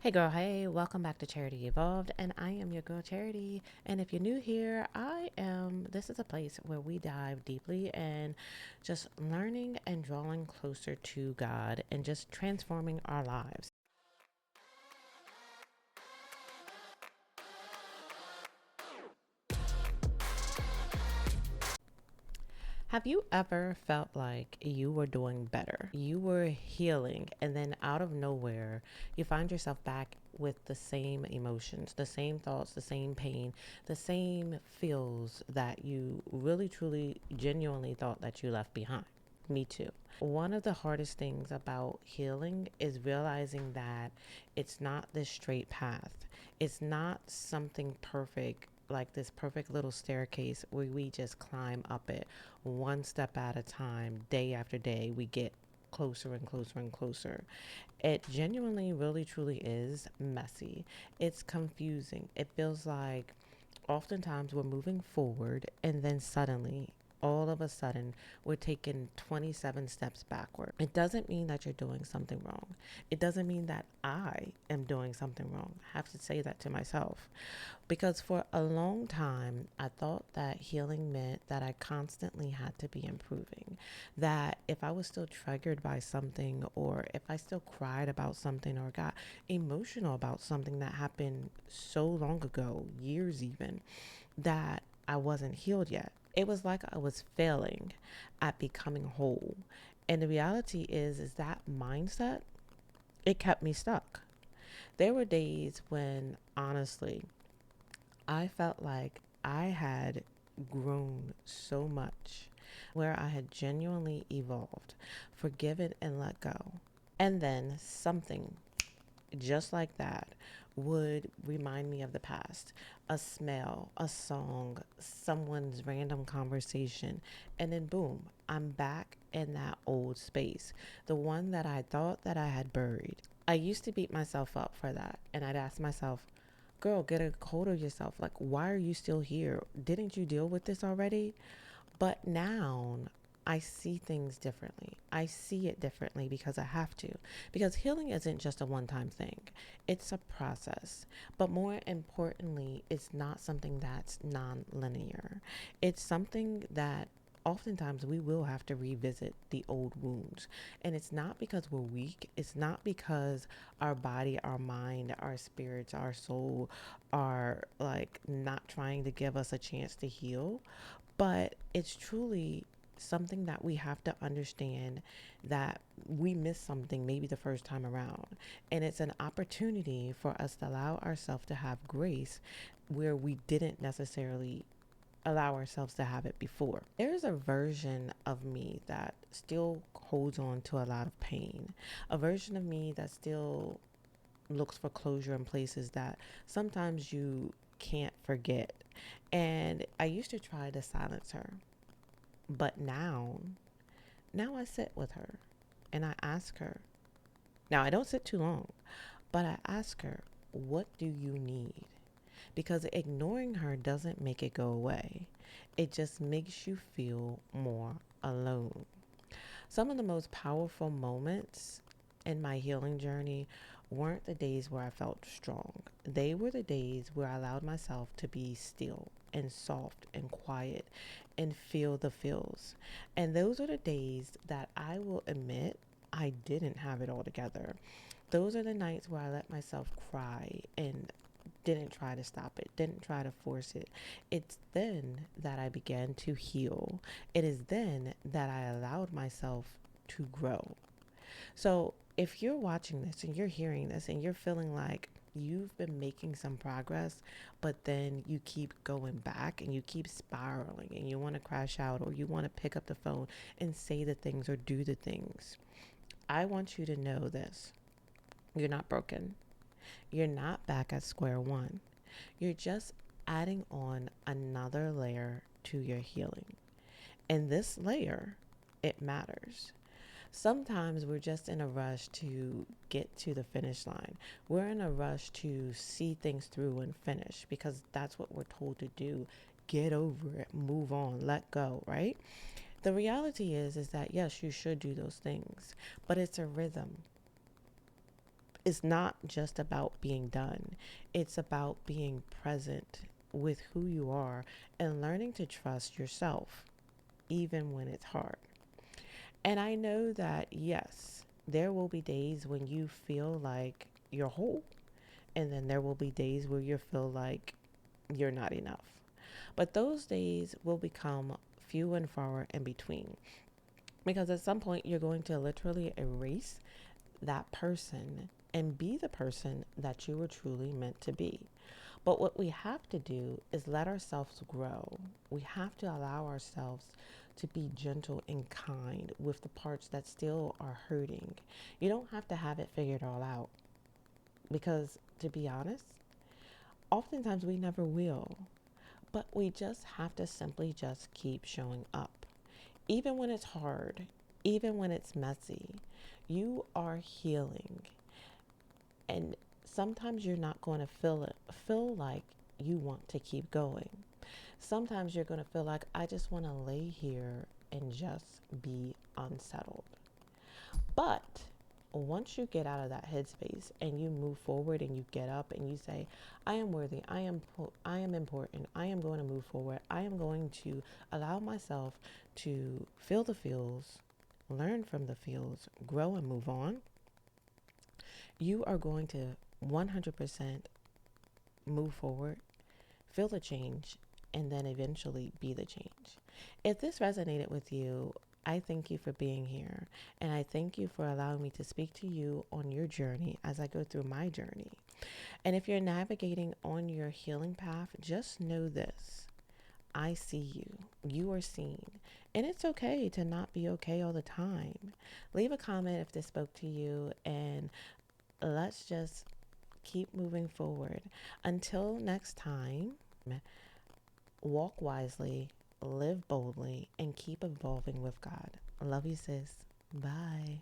Hey girl, hey, welcome back to Charity Evolved, and I am your girl Charity. And if you're new here, this is a place where we dive deeply and just learning and drawing closer to God and just transforming our lives. Have you ever felt like you were doing better? You were healing, and then out of nowhere, you find yourself back with the same emotions, the same thoughts, the same pain, the same feels that you really, truly, genuinely thought that you left behind. Me too. One of the hardest things about healing is realizing that it's not this straight path. It's not something perfect, like this perfect little staircase where we just climb up it one step at a time, day after day. We get closer and closer and closer. It genuinely, really, truly is messy. It's confusing. It feels like oftentimes we're moving forward and then suddenly all of a sudden we're taking 27 steps backward. It doesn't mean that you're doing something wrong. It doesn't mean that I am doing something wrong. I have to say that to myself. Because for a long time, I thought that healing meant that I constantly had to be improving. That if I was still triggered by something, or if I still cried about something, or got emotional about something that happened so long ago, years even, that I wasn't healed yet. It was like I was failing at becoming whole. And the reality is that mindset, it kept me stuck. There were days when honestly I felt like I had grown so much, where I had genuinely evolved, forgiven and let go. And then something just like that would remind me of the past. A smell, a song, someone's random conversation, and then boom, I'm back in that old space, the one that I thought that I had buried. I used to beat myself up for that, and I'd ask myself, girl, get a hold of yourself. Like, why are you still here? Didn't you deal with this already? But now I see things differently. I see it differently because I have to. Because healing isn't just a one time thing, it's a process. But more importantly, it's not something that's non linear. It's something that oftentimes we will have to revisit the old wounds. And it's not because we're weak, it's not because our body, our mind, our spirits, our soul are like not trying to give us a chance to heal, but it's truly something that we have to understand that we missed something maybe the first time around. And it's an opportunity for us to allow ourselves to have grace where we didn't necessarily allow ourselves to have it before. There's a version of me that still holds on to a lot of pain, a version of me that still looks for closure in places that sometimes you can't forget. And I used to try to silence her, but now I sit with her and I ask her. Now I don't sit too long, but I ask her, what do you need? Because ignoring her doesn't make it go away. It just makes you feel more alone. Some of the most powerful moments in my healing journey weren't the days where I felt strong. They were the days where I allowed myself to be still and soft and quiet and feel the feels. And those are the days that I will admit I didn't have it all together. Those are the nights where I let myself cry and didn't try to stop it, didn't try to force it. It's then that I began to heal. It is then that I allowed myself to grow. So if you're watching this and you're hearing this and you're feeling like you've been making some progress, but then you keep going back and you keep spiraling and you want to crash out or you want to pick up the phone and say the things or do the things, I want you to know this. You're not broken. You're not back at square one. You're just adding on another layer to your healing. And this layer, it matters. Sometimes we're just in a rush to get to the finish line. We're in a rush to see things through and finish because that's what we're told to do. Get over it, move on, let go, right? The reality is that yes, you should do those things, but it's a rhythm. It's not just about being done, it's about being present with who you are and learning to trust yourself, even when it's hard. And I know that, yes, there will be days when you feel like you're whole, and then there will be days where you feel like you're not enough. But those days will become few and far in between, because at some point you're going to literally erase that person and be the person that you were truly meant to be. But what we have to do is let ourselves grow. We have to allow ourselves to be gentle and kind with the parts that still are hurting. You don't have to have it figured all out, because, to be honest, oftentimes we never will. But we just have to simply just keep showing up. Even when it's hard, even when it's messy, you are healing. And sometimes you're not going to feel like you want to keep going. Sometimes you're going to feel like, I just want to lay here and just be unsettled. But once you get out of that headspace and you move forward and you get up and you say, I am worthy, I am important, I am going to move forward, I am going to allow myself to feel the feels, learn from the feels, grow and move on, you are going to 100% move forward, feel the change, and then eventually be the change. If this resonated with you, I thank you for being here. And I thank you for allowing me to speak to you on your journey as I go through my journey. And if you're navigating on your healing path, just know this: I see you. You are seen. And it's okay to not be okay all the time. Leave a comment if this spoke to you, and let's just keep moving forward. Until next time, walk wisely, live boldly, and keep evolving with God. Love you, sis. Bye.